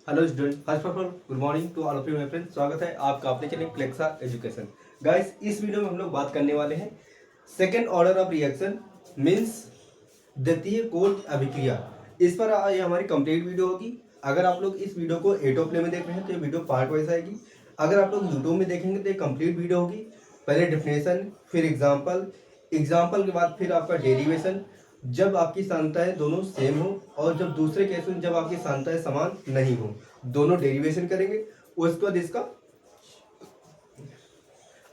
Hello student, first of all good morning to all of you my friends. स्वागत है आपका अपने channel Flexa education. Guys, इस video में हम लोग बात करने वाले हैं second order of reaction means द्वितीय कोट अभिक्रिया। इस पर ये हमारी कंप्लीट वीडियो होगी। अगर आप लोग इस वीडियो को एटो प्ले में देख रहे हैं तो ये वीडियो पार्ट वाइज आएगी। अगर आप लोग यूट्यूब में देखेंगे तो ये कंप्लीट वीडियो होगी। पहले डेफिनेशन, फिर एग्जाम्पल, एग्जाम्पल के बाद फिर आपका डेरिवेशन, जब आपकी सांताएं दोनों सेम हो, और जब दूसरे केस में जब आपकी सांताएं समान नहीं हो, दोनों डेरिवेशन करेंगे। उसके बाद इसका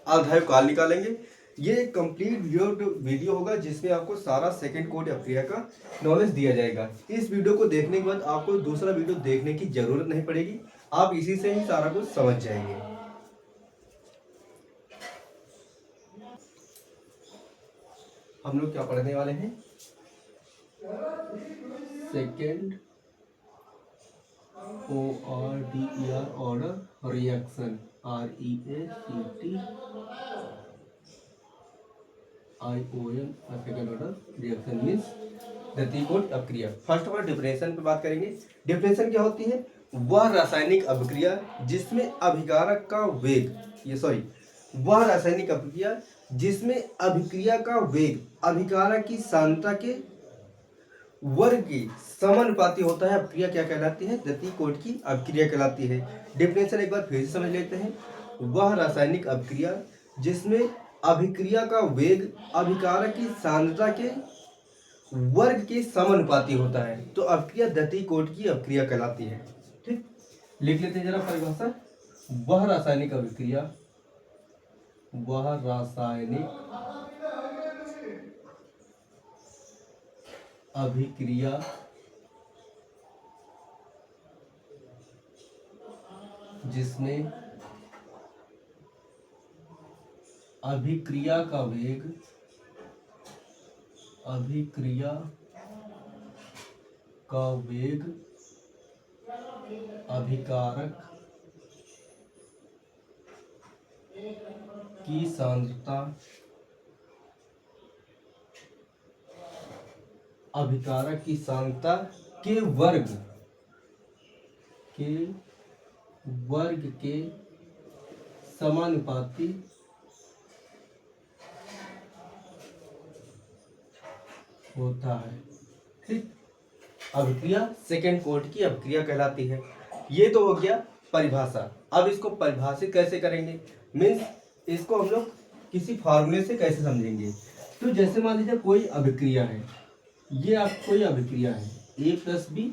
आधार काल निकालेंगे। ये कंप्लीट वीडियो होगा जिसमें आपको सारा सेकंड कोड अभिक्रिया का नॉलेज दिया जाएगा। इस वीडियो को देखने के बाद आपको दूसरा वीडियो देखने की जरूरत नहीं पड़ेगी, आप इसी से ही सारा कुछ समझ जाएंगे। हम लोग क्या पढ़ने वाले हैं? Second ORDER order reaction, REACTION second order reaction means द्वितीय कोट अभिक्रिया। फर्स्ट ऑफ ऑल डिफरेंशिएशन पे बात करेंगे। डिफरेंशिएशन क्या होती है? वह रासायनिक अभिक्रिया जिसमें अभिकारक का वेग वह रासायनिक अभिक्रिया जिसमें अभिक्रिया का वेग अभिकारक की सांद्रता के वर्ग के समानुपाती होता है, अभिक्रिया क्या कहलाती है? द्वितीय कोट की अभिक्रिया कहलाती है। डिफरेंशियल एक बार फिर से समझ लेते हैं। वह रासायनिक अभिक्रिया जिसमें अभिक्रिया का वेग अभिकारक की सांद्रता के वर्ग के समानुपाती होता है, तो अभिक्रिया द्वितीय कोट की अभिक्रिया कहलाती है। ठीक, लिख लेते हैं जरा परिभाषा। वह रासायनिक अभिक्रिया जिसमें अभिक्रिया का वेग अभिकारक की सांद्रता के वर्ग के समानुपाती होता है। ठीक, अभिक्रिया सेकेंड कोट की अभिक्रिया कहलाती है। ये तो हो गया परिभाषा। अब इसको परिभाषित कैसे करेंगे, मीन्स इसको हम लोग किसी फार्मूले से कैसे समझेंगे। तो जैसे मान लीजिए कोई अभिक्रिया है, ये आप कोई अभिक्रिया है A+B,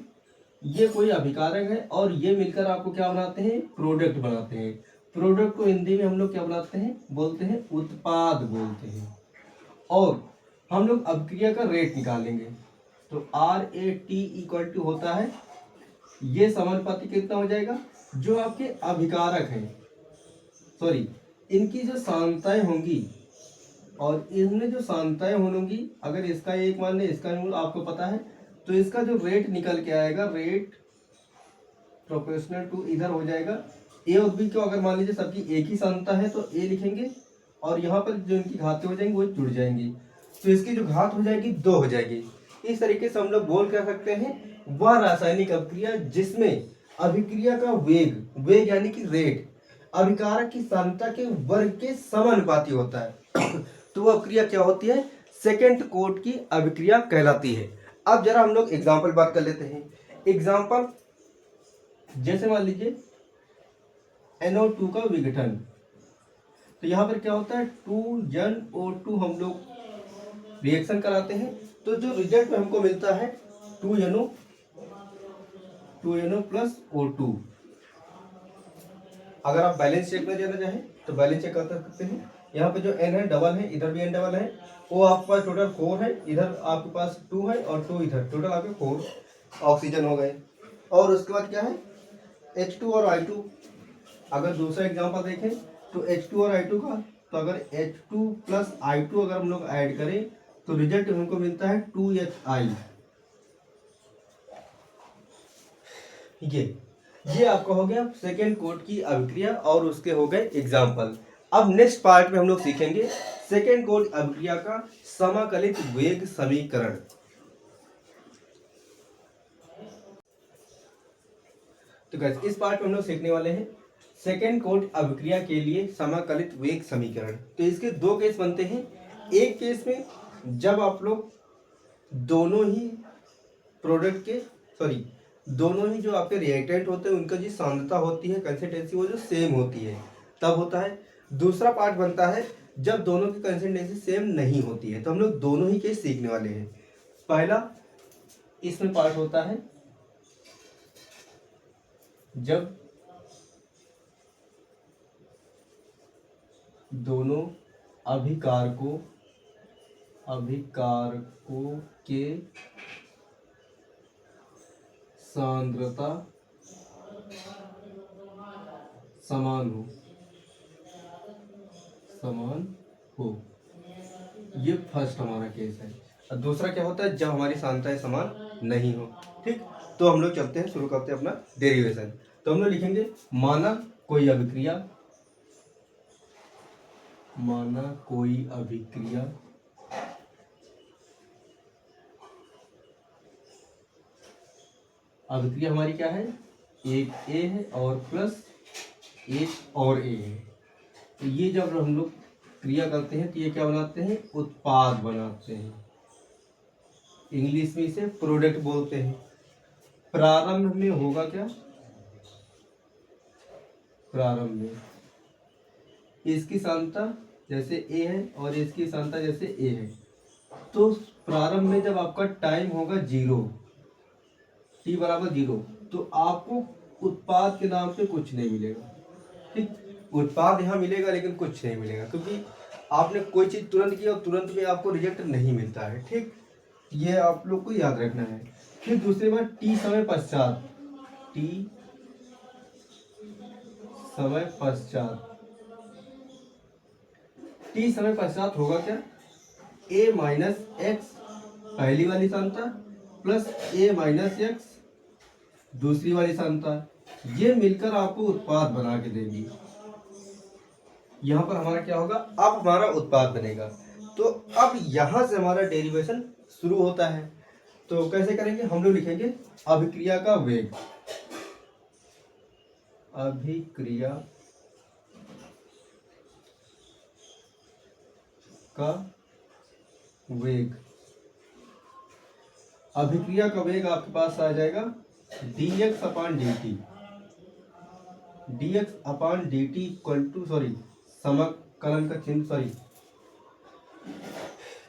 ये कोई अभिकारक है, और ये मिलकर आपको क्या बनाते हैं? प्रोडक्ट बनाते हैं। प्रोडक्ट को हिंदी में हम लोग क्या बनाते हैं? बोलते हैं उत्पाद बोलते हैं। और हम लोग अभिक्रिया का रेट निकालेंगे, तो RAT इक्वल टू होता है, ये समानुपाती कितना हो जाएगा? जो आपके अभिकारक हैं, इनकी जो सांद्रताएं होंगी और इनमें जो सांद्रताएं होंगी, अगर इसका एक मान ले, इसका आपको पता है, तो इसका जो रेट निकल के आएगा, रेट प्रोपोर्शनल टू इधर हो जाएगा A और B को। अगर मान लीजिए सबकी एक ही सांद्रता है तो A लिखेंगे, और यहाँ पर जो इनकी घातें हो जाएंगी वो जुड़ जाएंगी, तो इसकी जो घात हो जाएगी 2 हो जाएगी। इस तरीके से हम लोग बोल कर सकते हैं वह रासायनिक अभिक्रिया जिसमें अभिक्रिया का वेग यानी कि रेट अभिकारक की सांद्रता के वर्ग के समानुपाती होता है तो वह अभिक्रिया क्या होती है? सेकेंड कोट की अभिक्रिया कहलाती है। अब जरा हम लोग एग्जाम्पल बात कर लेते हैं। एग्जाम्पल, जैसे मान लीजिए NO2 का विघटन, तो यहाँ पर क्या होता है? 2NO2 हम लोग रिएक्शन कराते हैं, तो जो रिजल्ट में हमको मिलता है 2NO प्लस O2। अगर आप बैलेंस चेक में जाना चाहें तो बैलेंस चेक कर सकते हैं। यहाँ पे जो N है डबल है, इधर भी N डबल है, वो आपके पास टोटल 4 है, इधर आपके पास 2 है और 2 इधर, टोटल आपके 4 ऑक्सीजन हो गए। और उसके बाद क्या है? H2 और I2। अगर दूसरा एग्जांपल देखें तो H2 और I2 का, तो अगर H2 प्लस I2 अगर हम लोग ऐड करें तो रिजल्ट हमको मिलता है 2HI। ये आपका हो गया सेकेंड कोट की अभिक्रिया, और उसके हो गए एग्जाम्पल। अब नेक्स्ट पार्ट में हम लोग सीखेंगे सेकेंड कोट अभिक्रिया का समाकलित वेग समीकरण। तो गाइस इस पार्ट में हम लोग सीखने वाले हैं सेकेंड कोट अभिक्रिया के लिए समाकलित वेग समीकरण। तो इसके दो केस बनते हैं। एक केस में जब आप लोग दोनों ही प्रोडक्ट के दोनों ही जो आपके रिएक्टेंट होते हैं उनका जो सांद्रता होती है कंसिस्टेंसी वो जो सेम होती है तब होता है। दूसरा पार्ट बनता है जब दोनों की कंसिस्टेंसी सेम नहीं होती है। तो हम लोग दोनों ही केस सीखने वाले हैं। पहला इसमें पार्ट होता है जब दोनों अभिकारकों के सांद्रता समान हो। ये फर्स्ट हमारा केस है। और दूसरा क्या होता है जब हमारी सांद्रताएं समान नहीं हो। ठीक, तो हम लोग चलते हैं, शुरू करते हैं अपना डेरिवेशन। तो हम लोग लिखेंगे माना कोई अभिक्रिया हमारी क्या है, एक ए है और प्लस एक और ए है। तो ये जब हम लोग क्रिया करते हैं तो ये क्या बनाते हैं, उत्पाद बनाते हैं। इंग्लिश में इसे प्रोडक्ट बोलते हैं। प्रारंभ में होगा क्या, प्रारंभ में इसकी सांद्रता जैसे ए है और इसकी सांद्रता जैसे ए है। तो प्रारंभ में जब आपका टाइम होगा 0, t बराबर 0, तो आपको उत्पाद के नाम पे कुछ नहीं मिलेगा। ठीक, उत्पाद यहाँ मिलेगा लेकिन कुछ नहीं मिलेगा, क्योंकि आपने कोई चीज तुरंत की और तुरंत में आपको रिजल्ट नहीं मिलता है। ठीक, ये आप लोग को याद रखना है। फिर दूसरी बार t समय पश्चात होगा क्या, a माइनस एक्स पहली वाली सांद्रता प्लस a माइनस एक्स दूसरी वाली सांद्रता, ये मिलकर आपको उत्पाद बना के देगी। यहाँ पर हमारा क्या होगा, अब हमारा उत्पाद बनेगा। तो अब यहाँ से हमारा डेरिवेशन शुरू होता है। तो कैसे करेंगे, हम लोग लिखेंगे अभिक्रिया का वेग, अभिक्रिया का वेग। अभिक्रिया का वेग आपके पास आ जाएगा dx अपान dt इक्वल टू समाकलन का चिन्ह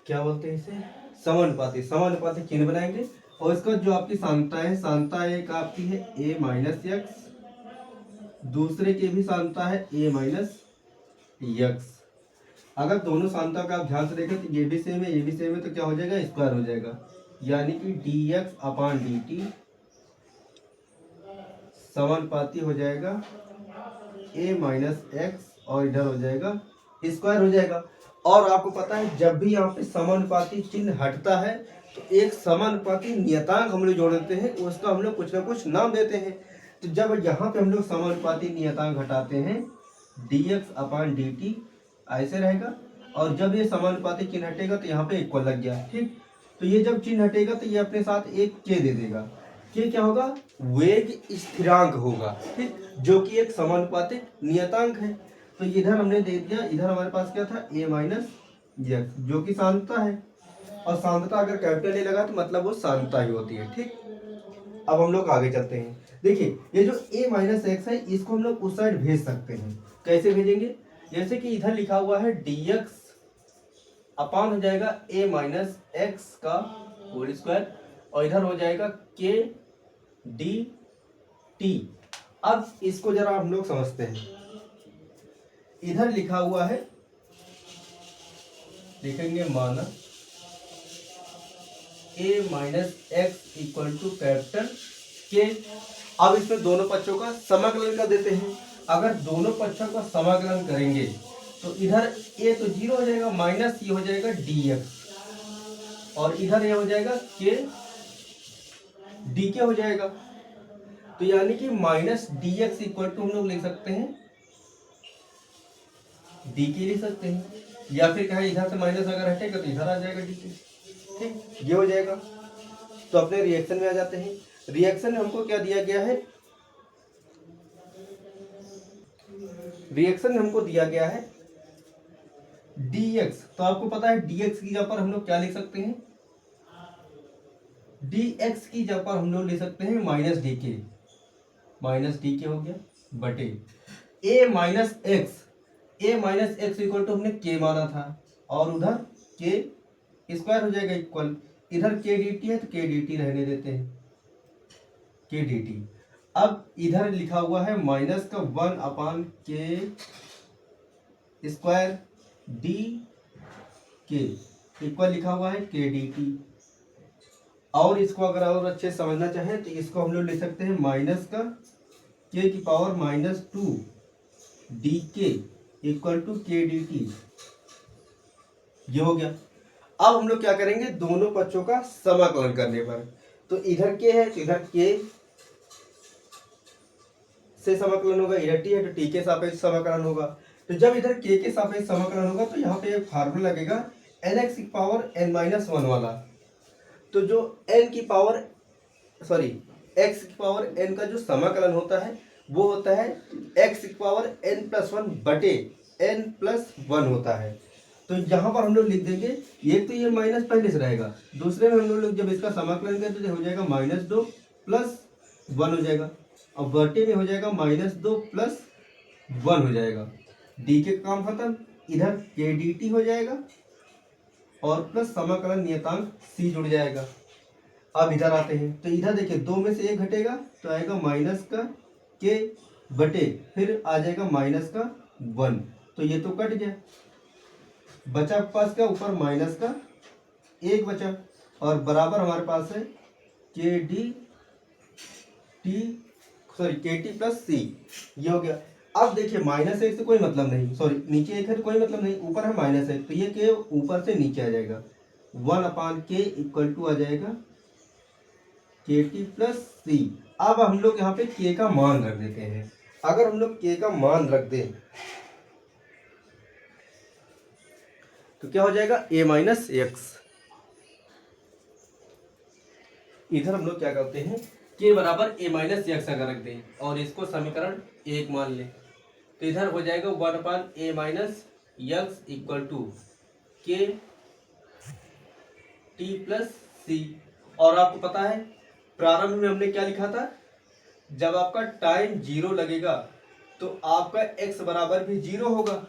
क्या बोलते हैं इसे, समानुपाती चिन्ह बनाएंगे। और इसका जो आपकी सांद्रता एक आपकी है a माइनस एक्स, दूसरे की भी सांद्रता है a माइनस एक्स। अगर दोनों सांद्रता का आप ध्यान से देखें तो ये भी सेम है, ये भी सेम है, तो क्या हो जाएगा, स्क्वायर हो जाएगा। यानी कि dx अपान dt समानुपाती हो जाएगा a माइनस एक्स और इधर हो जाएगा स्क्वायर हो जाएगा। और आपको पता है जब भी यहाँ पे समानुपाती चिन्ह हटता है तो एक समानुपाती नियतांक हम लोग जोड़ देते हैं, उसका हम लोग कुछ ना कुछ नाम देते हैं। तो जब यहाँ पे हम लोग समानुपाती नियतांक हटाते हैं dx अपान dt ऐसे रहेगा, और जब ये समानुपाती चिन्ह हटेगा तो यहाँ पे इक्वल लग गया। ठीक, तो ये जब चिन्ह हटेगा तो ये अपने साथ एक के दे देगा। के क्या होगा, वेग स्थिरांक होगा। ठीक, जो कि एक समानुपातिक नियतांक है। तो इधर हमने दे दिया, इधर हमारे पास क्या था, a माइनस एक्स जो कि सांद्रता है। और सांद्रता अगर कैपिटल ए लगा तो मतलब वो सांद्रता ही होती है। ठीक, अब हम लोग आगे चलते हैं। देखिए ये जो a माइनस एक्स है इसको हम लोग उस साइड भेज सकते हैं। कैसे भेजेंगे, जैसे कि इधर लिखा हुआ है dx अपान हो जाएगा a माइनस एक्स का होल स्क्वायर और इधर हो जाएगा k dt। अब इसको जरा हम लोग समझते हैं। इधर लिखा हुआ है, लिखेंगे माना a minus x equal to capital K. अब इसमें दोनों पक्षों का समाकलन कर देते हैं। अगर दोनों पक्षों का समाकलन करेंगे तो इधर a तो 0 हो जाएगा, माइनस ये हो जाएगा dx और इधर ये हो जाएगा k dk हो जाएगा। तो यानी कि माइनस dx इक्वल टू हम लोग लिख सकते हैं dk लिख सकते हैं, या फिर कहें इधर से माइनस अगर हटेगा तो इधर आ जाएगा dk। ठीक, ये हो जाएगा। तो अपने रिएक्शन में आ जाते हैं। रिएक्शन में हमको क्या दिया गया है, रिएक्शन में हमको दिया गया है dx, तो आपको पता है dx की जगह पर हम लोग क्या लिख सकते हैं, dx की जगह पर हम लोग ले सकते हैं माइनस डी के हो गया बटे a minus x equal to हमने k माना था और उधर k स्क्वायर हो जाएगा इक्वल, इधर k dt है तो k dt रहने देते हैं k dt। अब इधर लिखा हुआ है माइनस का 1/k स्क्वायर डी के इक्वल लिखा हुआ है k dt। और इसको अगर और अच्छे से समझना चाहें तो इसको हम लोग ले सकते हैं माइनस का k की पावर -2 डी के इक्वल टू के डी टी, ये हो गया। अब हम लोग क्या करेंगे, दोनों पक्षों का समाकलन करने पर, तो इधर k है तो इधर k से समाकलन होगा, इधर t है तो t के सापेक्ष समाकलन होगा। तो जब इधर k के सापेक्ष समाकलन होगा तो यहाँ पे एक फार्मूला लगेगा nx की पावर n-1 वाला। तो जो n की पावर x की पावर n का जो समाकलन होता है वो होता है x की पावर n+1 बटे n+1 होता है। तो यहाँ पर हम लोग लिख देंगे, एक तो ये माइनस पहले से रहेगा, दूसरे में हम लोग जब इसका समाकलन करें तो हो जाएगा -2 + 1 हो जाएगा, और बटे में हो जाएगा -2 + 1 हो जाएगा। डी के काम खत्म, इधर के डी टी हो जाएगा और प्लस समाकलन नियतांक c जुड़ जाएगा। अब इधर आते हैं तो इधर देखिए 2 में से 1 घटेगा तो आएगा माइनस का k बटे फिर आ जाएगा माइनस का 1, तो ये तो कट गया, बचा पास का ऊपर माइनस का 1 बचा और बराबर हमारे पास है के टी प्लस सी, ये हो गया। अब देखिए -1 से कोई मतलब नहीं, नीचे 1 है तो कोई मतलब नहीं, ऊपर है -1 तो ये के ऊपर से नीचे आ जाएगा, 1/k इक्वल टू आ जाएगा के टी प्लस सी। अब हम लोग यहाँ पे k का मान रख देते हैं। अगर हम लोग k का मान रख दें तो क्या हो जाएगा, a-x। इधर हम लोग क्या करते हैं, k बराबर a-x अगर रख दें और इसको समीकरण 1 मान लें तो इधर हो जाएगा 1/a-x इक्वल टू के टी प्लस सी। और आपको पता है प्रारंभ में हमने क्या लिखा था, जब आपका टाइम 0 लगेगा तो आपका x बराबर भी 0 होगा।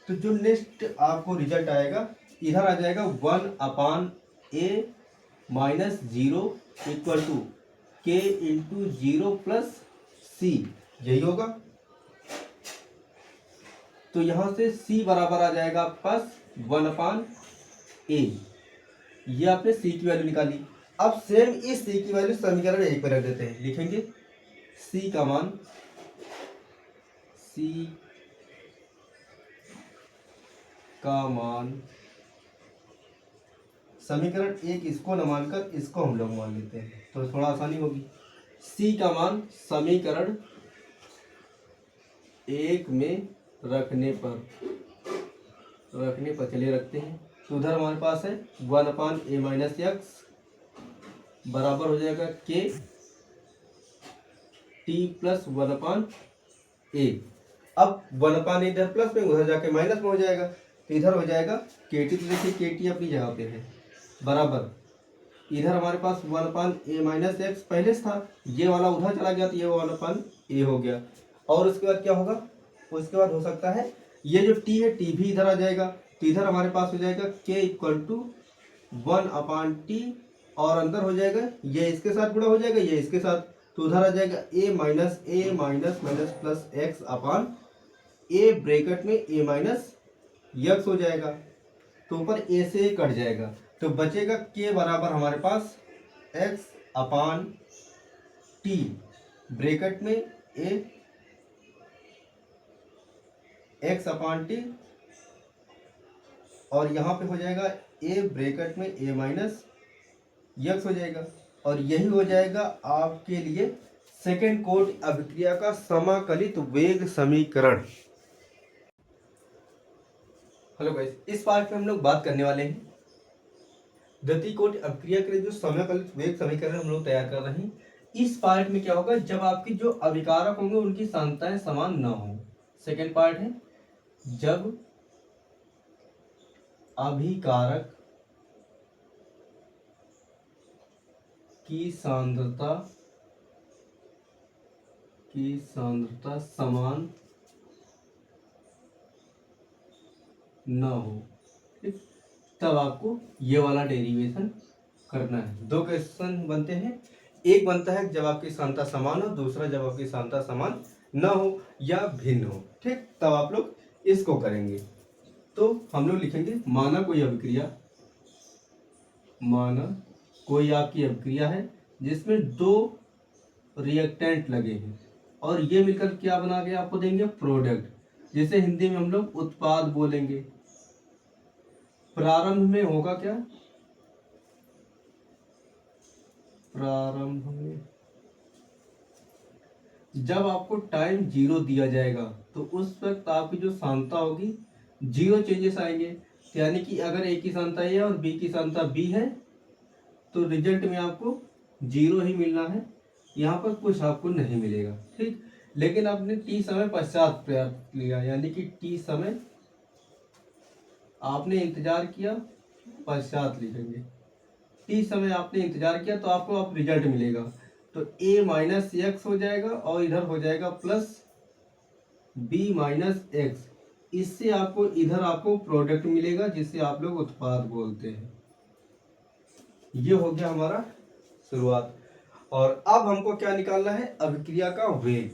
तो जो नेक्स्ट आपको रिजल्ट आएगा, इधर आ जाएगा 1/a -0 equal to k into 0 plus C, यही होगा। तो यहां से c बराबर आ जाएगा आपके पास 1/a, ये आपने c की वैल्यू निकाली। अब सेम इस c की वैल्यू समीकरण 1 पर रख देते हैं, लिखेंगे c का मान समीकरण 1 इसको न मानकर इसको हम लोग मान लेते हैं तो थोड़ा आसानी होगी। c का मान समीकरण 1 में रखने पर चलिए रखते हैं, तो उधर हमारे पास है 1/a-x बराबर हो जाएगा k t प्लस 1/a। अब 1/a इधर प्लस में, उधर जाके माइनस में हो जाएगा, तो इधर हो जाएगा के टी, तो देखिए के टी अपनी जगह पे है बराबर, इधर हमारे पास 1/a-x पहले से था, ये वाला उधर चला गया तो ये 1/a हो गया। और उसके बाद क्या होगा, उसके बाद हो सकता है ये जो t है t भी इधर आ जाएगा, तो इधर हमारे पास हो जाएगा k इक्वल टू 1/t और अंदर हो जाएगा ये इसके साथ गुणा हो जाएगा, ये इसके साथ, तो उधर आ जाएगा a minus plus x upon a bracket में a-x हो जाएगा, तो ऊपर a से कट जाएगा, तो बचेगा k बराबर हमारे पास x अपान t ब्रैकेट में a x अपान टी और यहाँ पे हो जाएगा a ब्रैकेट में a-x हो जाएगा, और यही हो जाएगा आपके लिए सेकेंड कोट अभिक्रिया का समाकलित वेग समीकरण। हेलो गाइस, इस पार्ट में हम लोग बात करने वाले हैं द्वितीय कोटि अभिक्रिया के लिए जो समाकलित वेग समीकरण हम लोग तैयार कर रहे हैं। इस पार्ट में क्या होगा, जब आपकी जो अभिकारक होंगे उनकी सांद्रताएं समान न हो, सेकेंड पार्ट है जब अभिकारक की सांद्रता समान न हो, ठीक, तब आपको ये वाला डेरिवेशन करना है। दो क्वेश्चन बनते हैं, एक बनता है जब आपकी सांद्रता समान हो, दूसरा जब आपकी सांद्रता समान न हो या भिन्न हो, ठीक, तब आप लोग इसको करेंगे। तो हम लोग लिखेंगे माना कोई आपकी अभिक्रिया है जिसमें दो रिएक्टेंट लगे हैं और ये मिलकर क्या बना के आपको देंगे प्रोडक्ट, जिसे हिंदी में हम लोग उत्पाद बोलेंगे। प्रारंभ में होगा क्या, प्रारंभ में जब आपको टाइम 0 दिया जाएगा तो उस वक्त आपकी जो सांद्रता होगी 0 चेंजेस आएंगे, यानी कि अगर ए की सांद्रता ए और बी की सांद्रता बी है तो रिजल्ट में आपको 0 ही मिलना है, यहाँ पर कुछ आपको नहीं मिलेगा, ठीक। लेकिन आपने टी समय पश्चात प्रयास लिया, यानी कि टी समय आपने इंतजार किया, पश्चात लिखेंगे, टी समय आपने इंतजार किया तो आपको अब रिजल्ट मिलेगा। तो a माइनस एक्स हो जाएगा और इधर हो जाएगा प्लस b माइनस एक्स, इससे आपको इधर आपको प्रोडक्ट मिलेगा जिसे आप लोग उत्पाद बोलते हैं। ये हो गया हमारा शुरुआत। और अब हमको क्या निकालना है, अभिक्रिया का वेग।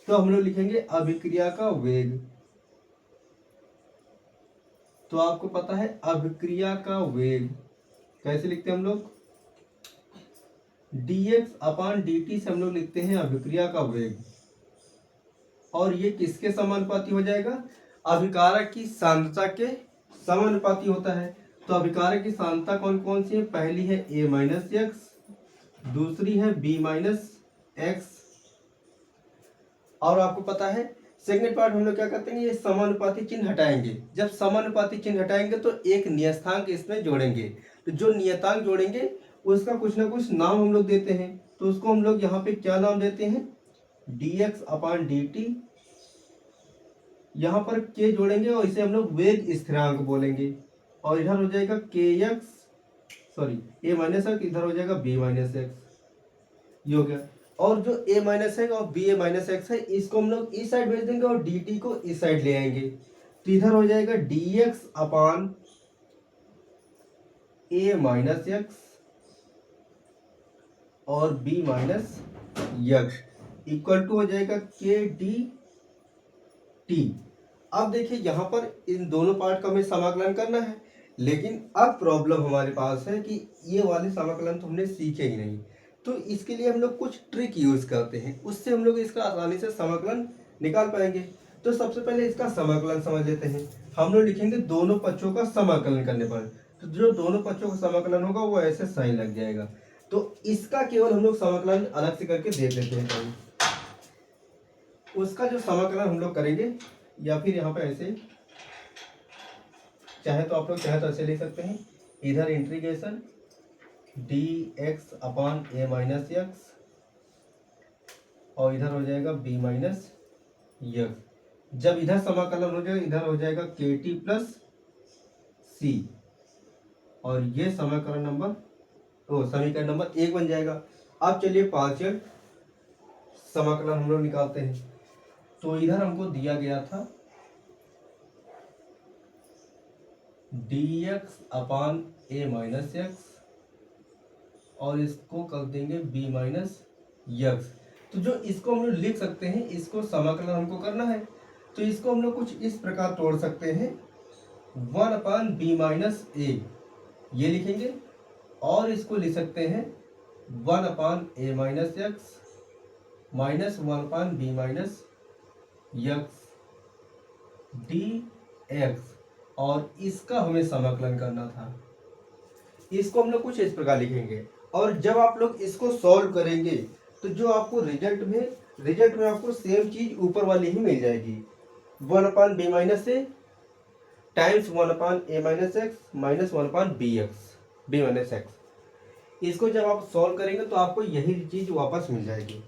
तो हम लोग लिखेंगे अभिक्रिया का वेग। तो आपको पता है अभिक्रिया का वेग कैसे लिखते हैं हम लोग, dx अपान dt से हम लोग लिखते हैं अभिक्रिया का वेग, और ये किसके समानुपाती हो जाएगा, अभिकारक की सांद्रता के समानुपाती होता है। तो अभिकारक की सांद्रता कौन कौन सी है, पहली है a माइनस एक्स, दूसरी है b माइनस एक्स, और आपको पता है सेकंड पार्ट हम लोग क्या करते हैं, ये समानुपाती चिन्ह हटाएंगे। जब समानुपाती चिन्ह हटाएंगे तो एक नियतांक इसमें जोड़ेंगे, तो जो नियतांक जोड़ेंगे उसका कुछ ना कुछ नाम हम लोग देते हैं। तो उसको हम लोग यहाँ पे क्या नाम देते हैं, dx अपान dt, यहाँ पर k जोड़ेंगे और इसे हम लोग वेग स्थिरांक बोलेंगे, और इधर हो जाएगा a माइनस एक्स, इधर हो जाएगा b माइनस एक्स, ये हो गया। और जो a माइनस एक्स और b माइनस एक्स है इसको हम लोग इस साइड भेज देंगे और dt को इस साइड ले आएंगे, तो इधर हो जाएगा dx अपान a माइनस एक्स और b minus x equal to हो जाएगा k d t। अब देखिए यहाँ पर इन दोनों पार्ट का हमें समाकलन करना है, लेकिन अब प्रॉब्लम हमारे पास है कि ये वाले समाकलन तो हमने सीखे ही नहीं, तो इसके लिए हम लोग कुछ ट्रिक यूज करते हैं, उससे हम लोग इसका आसानी से समाकलन निकाल पाएंगे। तो सबसे पहले इसका समाकलन समझ लेते हैं। हम लोग लिखेंगे दोनों पक्षों का समाकलन करने पर, तो जो दोनों पक्षों का समाकलन होगा वो ऐसे साइन लग जाएगा, तो इसका केवल हम लोग समाकलन अलग से करके दे देते हैं। उसका जो समाकलन हम लोग करेंगे, या फिर यहाँ पे ऐसे चाहे तो आप लोग चाहे तो ऐसे लिख सकते हैं, इधर इंटीग्रेशन dx अपान a माइनस एक्स और इधर हो जाएगा b माइनस एक्स। जब इधर समाकलन हो जाएगा इधर हो जाएगा kt प्लस c, और ये समीकरण नंबर 1 बन जाएगा। अब चलिए पार्शियल समाकलन हम लोग निकालते हैं। तो इधर हमको दिया गया था dx अपान a माइनस एक्स और इसको कर देंगे b माइनस एक्स। तो जो इसको हम लोग लिख सकते हैं, इसको समाकलन हमको करना है, तो इसको हम लोग कुछ इस प्रकार तोड़ सकते हैं, 1 अपान b माइनस a ये लिखेंगे, और इसको लिख सकते हैं 1 अपान a minus x minus 1 upon b minus x dx, और इसका हमें समाकलन करना था। इसको हम लोग कुछ इस प्रकार लिखेंगे, और जब आप लोग इसको सॉल्व करेंगे तो जो आपको रिजल्ट में आपको सेम चीज ऊपर वाली ही मिल जाएगी, 1 अपान b minus A times 1 upon a minus x minus 1 upon b minus x. इसको जब आप सॉल्व करेंगे तो आपको यही चीज वापस मिल जाएगी।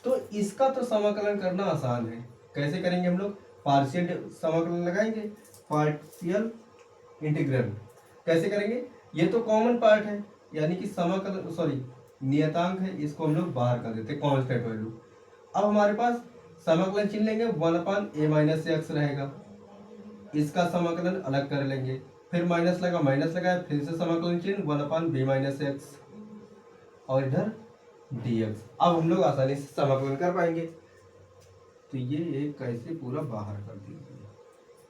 तो इसका तो समाकलन करना आसान है, कैसे करेंगे हम लोग? पार्शियल समाकलन लगाएंगे, पार्शियल इंटीग्रल कैसे करेंगे? ये तो कॉमन पार्ट है, यानी कि समाकलन सॉरी नियतांक है, इसको हम लोग बाहर कर देते हैं कांस्टेंट वैल्यू। अब हमारे पास समाकलन चिन्ह लेंगे, 1/a-x रहेगा, इसका समाकलन अलग कर लेंगे, फिर माइनस लगा, माइनस लगाया, फिर से समाकलन चिन्ह 1/b-x और इधर dx। अब हम लोग आसानी से समाकलन कर पाएंगे। तो ये एक कैसे पूरा बाहर कर दीजिए।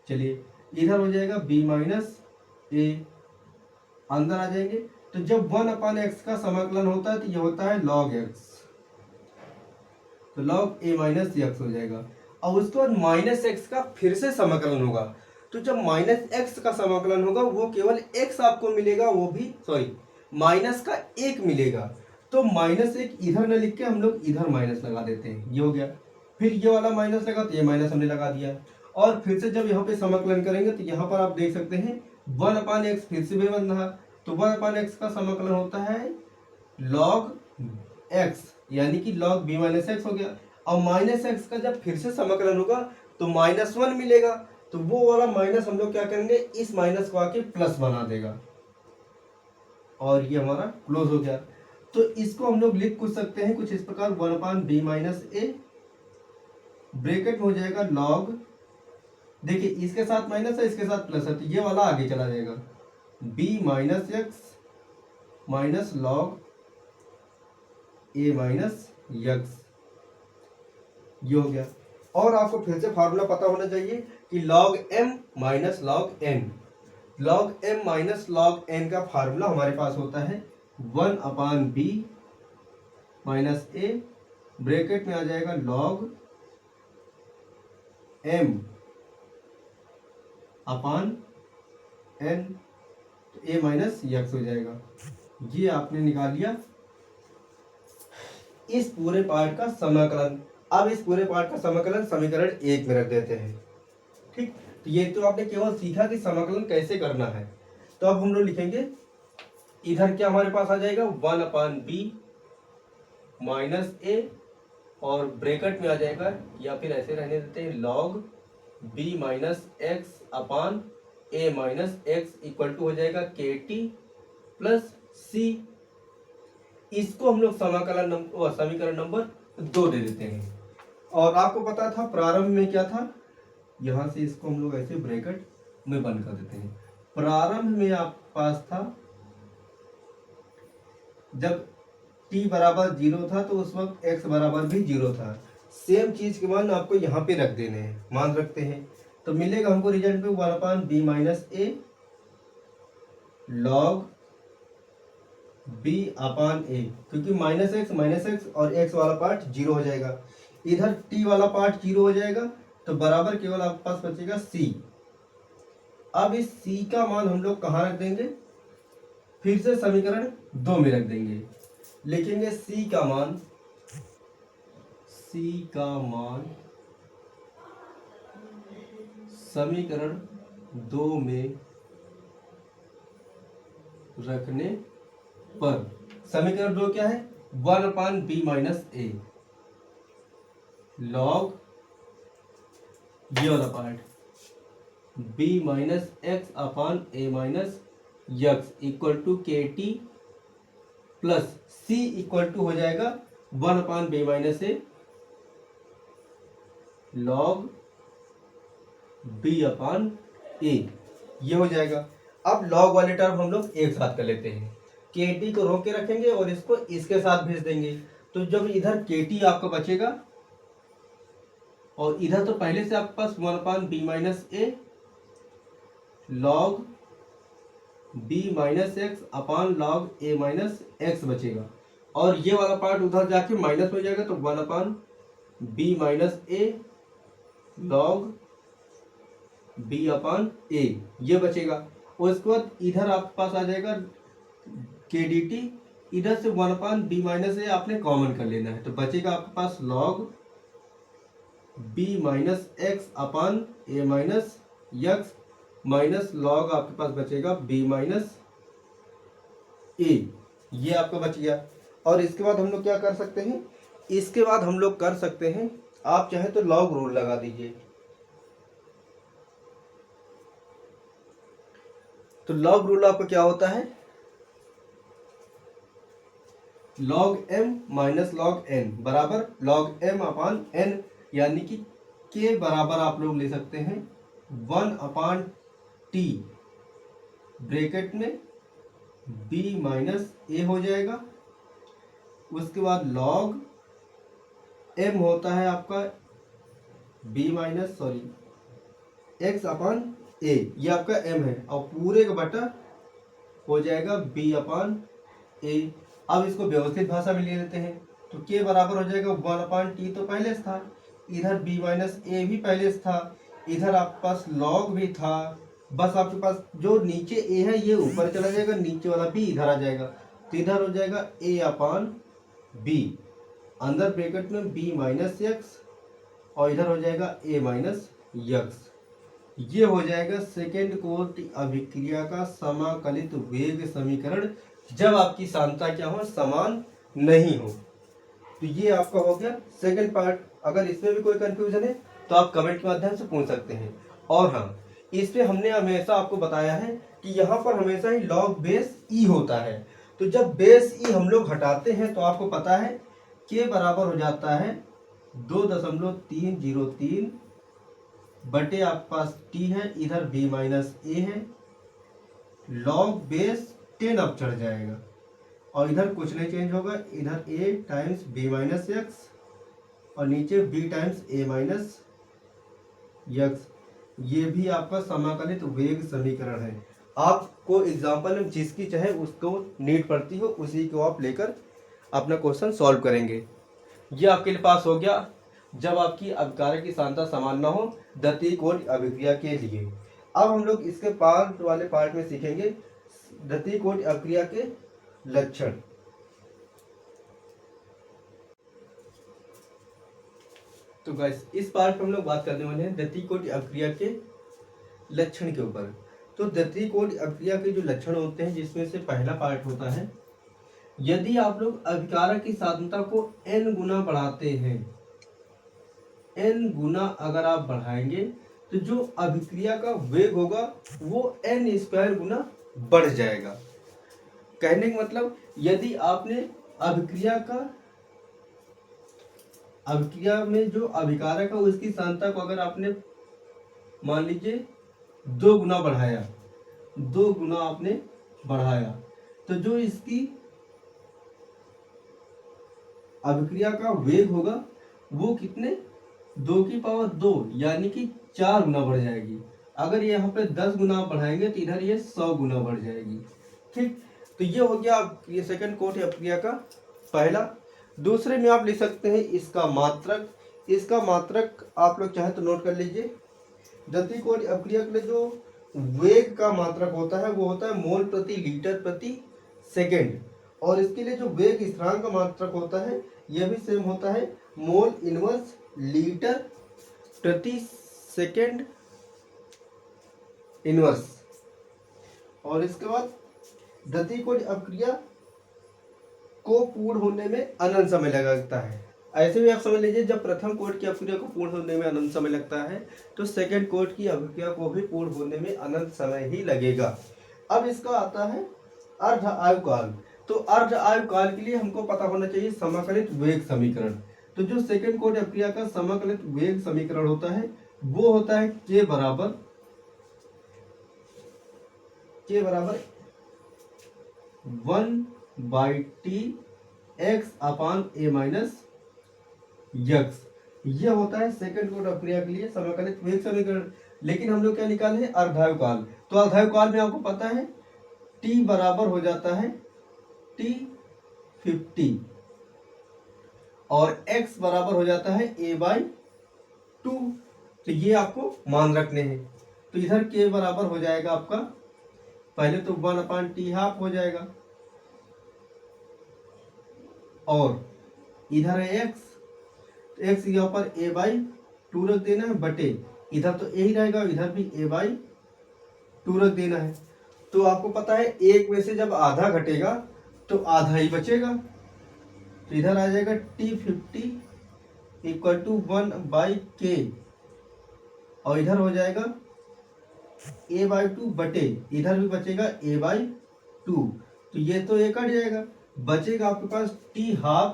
चलिए इधर हो जाएगा b-a, अंदर आ जाएंगे। तो जब 1/x का समाकलन होता है तो ये होता है log x, तो log a-x हो जाएगा। और उसके बाद -x का फिर से समाकलन होगा। तो जब -x का समाकलन होगा वो केवल x आपको मिलेगा, वो भी सॉरी माइनस का 1 मिलेगा। तो -1 इधर न लिख के हम लोग इधर माइनस लगा देते हैं, ये हो गया। फिर ये वाला माइनस लगा तो ये माइनस हमने लगा दिया। और फिर से जब यहाँ पे समाकलन करेंगे तो यहाँ पर आप देख सकते हैं 1/x फिर से भी बन रहा। तो 1/x का समाकलन होता है log x, यानी कि log b-x हो गया। और -x का जब फिर से समाकलन होगा तो -1 मिलेगा। तो वो वाला माइनस हम लोग क्या करेंगे, इस माइनस को आके प्लस बना देगा और ये हमारा क्लोज हो गया। तो इसको हम लोग लिख कुछ सकते हैं कुछ इस प्रकार, 1/b-a ब्रैकेट में हो जाएगा log, देखिए इसके साथ माइनस है, इसके साथ प्लस है, तो ये वाला आगे चला जाएगा, b-x माइनस log a-x, ये हो गया। और आपको फिर से फार्मूला पता होना चाहिए कि log m minus log n, log m minus log n का फार्मूला हमारे पास होता है 1/b माइनस a, ब्रैकेट में आ जाएगा log m अपान n, तो a-x हो जाएगा। ये आपने निकाल लिया इस पूरे पार्ट का समाकलन। अब इस पूरे पार्ट का समाकलन समीकरण 1 में रख देते हैं, ठीक। तो ये तो आपने केवल सीखा कि समाकलन कैसे करना है। तो अब हम लोग लिखेंगे इधर क्या हमारे पास आ जाएगा 1/b माइनस a, और ब्रैकेट में आ जाएगा, या फिर ऐसे रहने देते हैं log b-x अपान a-x इक्वल टू हो जाएगा kt प्लस c। इसको हम लोग समीकरण नंबर 2 दे देते हैं। और आपको पता था प्रारंभ में क्या था, यहां से इसको हम लोग ऐसे ब्रैकेट में बंद कर देते हैं। प्रारंभ में आप पास था जब t बराबर 0 था तो उस वक्त x बराबर भी 0 था। सेम चीज के मान आपको यहाँ पे रख देने हैं, मान रखते हैं तो मिलेगा हमको रिजल्ट पे 1/b-a log b/a, क्योंकि -x और x वाला पार्ट 0 हो जाएगा, इधर t वाला पार्ट 0 हो जाएगा, तो बराबर केवल आपके पास बचेगा c। अब इस c का मान हम लोग कहाँ रख देंगे, फिर से समीकरण 2 में रख देंगे। लिखेंगे c का मान समीकरण 2 में रखने पर, समीकरण 2 क्या है 1/b-a log ये वाला पार्ट b-x अपान a-x equal to kt plus c equal to हो जाएगा 1/b-a log b/a, ये हो जाएगा। अब log वाले टर्म हम लोग एक साथ कर लेते हैं, kt को रोक के रखेंगे और इसको इसके साथ भेज देंगे। तो जब इधर kt आपका बचेगा और इधर तो पहले से आपके पास 1/b-a log b-x अपान log a-x बचेगा, और ये वाला पार्ट उधर जाके माइनस हो जाएगा, तो 1/b-a log b/a ये बचेगा। और उसके बाद इधर आपके पास आ जाएगा kdt, इधर से 1/b-a आपने कॉमन कर लेना है, तो बचेगा आपके पास log b-x अपान a-x माइनस log आपके पास बचेगा b-a, ये आपका बच गया। और इसके बाद हम लोग क्या कर सकते हैं, इसके बाद हम लोग कर सकते हैं आप चाहे तो लॉग रूल लगा दीजिए। तो लॉग रूल आपका क्या होता है, log M minus log N बराबर लॉग एम अपान एन, यानी कि के बराबर आप लोग ले सकते हैं 1/t ब्रैकेट में b माइनस ए हो जाएगा। उसके बाद लॉग m होता है आपका x अपान a, ये आपका m है, और पूरे का बटा हो जाएगा b अपान a। अब इसको व्यवस्थित भाषा में ले लेते हैं, तो k बराबर हो जाएगा 1/t, तो पहले से था, इधर b माइनस ए भी पहले से था, इधर आपके पास लॉग भी था, बस आपके पास जो नीचे a है ये ऊपर चला जाएगा, नीचे वाला b इधर आ जाएगा, तो इधर हो जाएगा a अपान b, अंदर ब्रैकेट में b माइनस एक्स, और इधर हो जाएगा a माइनस यक्स। ये हो जाएगा सेकेंड कोटि अभिक्रिया का समाकलित वेग समीकरण, जब आपकी सांद्रता क्या हो, समान नहीं हो। तो ये आपका हो गया सेकेंड पार्ट। अगर इसमें भी कोई कंफ्यूजन है तो आप कमेंट के माध्यम से पूछ सकते हैं। और हाँ, इस पे हमने हमेशा आपको बताया है कि यहाँ पर हमेशा ही लॉग बेस ई होता है, तो जब बेस ई हम लोग हटाते हैं तो आपको पता है के बराबर हो जाता है 2.303 बटे आपके पास टी है, इधर b माइनस ए है, लॉग बेस 10 अब चढ़ जाएगा, और इधर कुछ नहीं चेंज होगा, इधर a times b minus x और नीचे b times a minus x. ये भी आपका समाकलित वेग समीकरण है। आपको एग्जाम्पल में जिसकी चाहे उसको नीड पड़ती हो उसी को आप लेकर अपना क्वेश्चन सॉल्व करेंगे। ये आपके लिए पास हो गया जब आपकी अभिकारक की सांद्रता समान न हो द्वितीय कोटि अभिक्रिया के लिए। अब हम लोग इसके पार्ट वाले पार्ट में सीखेंगे द्वितीय कोटि अभिक्रिया के लक्षण। तो गाइस, इस पार्ट में हम लोग बात करने वाले हैं द्वितीय कोटि अभिक्रिया के लक्षण के ऊपर। तो द्वितीय कोटि अभिक्रिया के जो लक्षण होते हैं, जिसमें से पहला पार्ट होता है, यदि आप लोग अभिकारक की सांद्रता को n गुना बढ़ाते हैं, n गुना अगर आप बढ़ाएंगे तो जो अभिक्रिया का वेग होगा वो n² गुना बढ़ जाएगा। कहने का मतलब, यदि आपने अभिक्रिया में जो अभिकारक है उसकी सांद्रता को अगर आपने मान लीजिए 2 गुना बढ़ाया, 2 गुना आपने बढ़ाया, तो जो इसकी अभिक्रिया का वेग होगा वो कितने 2 की पावर 2 यानी कि 4 गुना बढ़ जाएगी। अगर यहाँ पे 10 गुना बढ़ाएंगे तो इधर ये 100 गुना बढ़ जाएगी। ठीक, तो ये हो गया ये सेकंड कोटि अभिक्रिया का पहला। दूसरे में आप लिख सकते हैं इसका मात्रक। इसका मात्रक आप लोग चाहे तो नोट कर लीजिए। द्वितीय कोटि अभिक्रिया के लिए जो वेग का मात्रक होता है वो होता है मोल प्रति लीटर प्रति सेकेंड, और इसके लिए जो वेग स्थिरांक का मात्रक होता है यह भी सेम होता है, मोल इनवर्स लीटर प्रति सेकेंड इनवर्स। और इसके बाद द्वितीय कोटि अभिक्रिया को पूर्ण होने में अनंत समय लगता है। ऐसे भी आप समझ लीजिए, जब प्रथम कोटि की अभिक्रिया को पूर्ण होने में अनंत समय लगता है तो सेकंड कोटि की अभिक्रिया को भी पूर्ण होने में अनंत समय ही लगेगा। अब इसका आता है अर्ध आयुकाल। तो अर्ध आयुकाल के लिए हमको पता होना चाहिए समाकलित वेग समीकरण। तो जो सेकंड कोटि अभिक्रिया का समाकलित वेग समीकरण होता है वो होता है k बराबर 1/t x upon a minus x. यह होता है सेकंड कोटि अभिक्रिया के लिए समाकलित वेग समीकरण। लेकिन हम लोग क्या निकाले हैं, अर्धायुकाल। तो अर्धायुकाल में आपको पता है t बराबर हो जाता है t50 और x बराबर हो जाता है a/2। तो ये आपको मान रखने हैं। तो इधर k बराबर हो जाएगा आपका, पहले तो 1/t हाफ हो जाएगा, और इधर है x, तो x यहाँ पर a/2 रख देना है, बटे इधर तो a ही रहेगा, इधर भी a/2 रख देना है। तो आपको पता है एक में से जब आधा घटेगा तो आधा ही बचेगा, तो इधर आ जाएगा t50 इक्वल टू 1/k और इधर हो जाएगा a/2 बटे, इधर भी बचेगा a/2, तो ये तो ये कट जाएगा, बचेगा आपके पास t½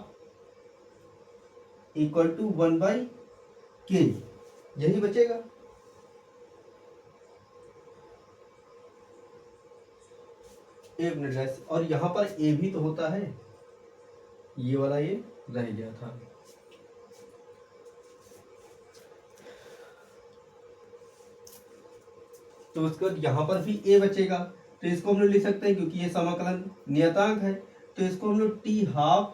इक्वल टू 1/k, यही बचेगा। एक मिनट गाइस, और यहाँ पर a भी तो होता है, ये वाला ये रह गया था। तो उसके बाद यहाँ पर भी a बचेगा, तो इसको हम लोग लिख सकते हैं क्योंकि ये समाकलन नियतांक है, तो इसको हम लोग t½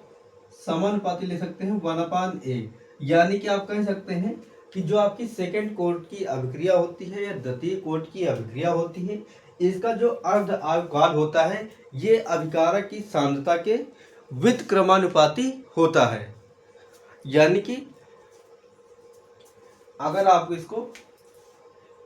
समानुपाती ले सकते हैं 1/a। यानी कि आप कह सकते हैं कि जो आपकी सेकंड कोट की अभिक्रिया होती है या द्वितीय कोट की अभिक्रिया होती है, इसका जो अर्ध अवगाद होता है ये अभिकारक की सांद्रता के व्युत्क्रमानुपाती होता है। यानी कि अगर आप इसको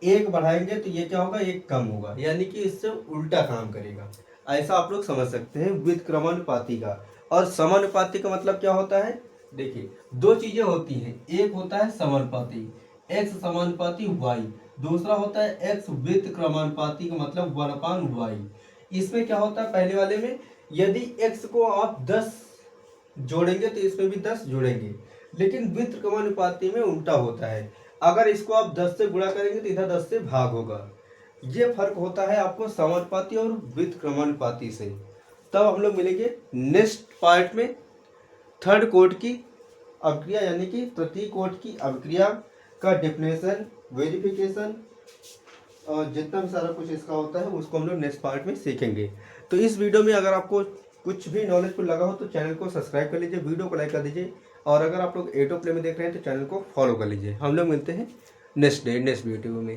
1 बढ़ाएंगे तो ये क्या होगा, 1 कम होगा, यानी कि इससे उल्टा काम करेगा। ऐसा आप लोग समझ सकते हैं व्युत्क्रमानुपाती का। और समानुपाती का मतलब क्या होता है, देखिए दो चीजें होती हैं, एक होता है समानुपाती x समानुपाती y, दूसरा होता है x व्युत्क्रमानुपाती का मतलब 1/y। इसमें क्या होता है, पहले वाले में यदि x को आप 10 जोड़ेंगे तो इसमें भी 10 जोड़ेंगे, लेकिन व्युत्क्रमानुपाती में उल्टा होता है, अगर इसको आप 10 से गुणा करेंगे तो इधर 10 से भाग होगा। ये फर्क होता है आपको समानुपाती और व्युत्क्रमानुपाती से। तब हम लोग मिलेंगे नेक्स्ट पार्ट में थर्ड कोट की अभिक्रिया, यानी कि तृतीय कोट की अभिक्रिया का डेफिनेशन, वेरिफिकेशन और जितना भी सारा कुछ इसका होता है उसको हम लोग नेक्स्ट पार्ट में सीखेंगे। तो इस वीडियो में अगर आपको कुछ भी नॉलेजफुल लगा हो तो चैनल को सब्सक्राइब कर लीजिए, वीडियो को लाइक कर दीजिए, और अगर आप लोग ऑटो प्ले में देख रहे हैं तो चैनल को फॉलो कर लीजिए। हम लोग मिलते हैं नेक्स्ट वीडियो में।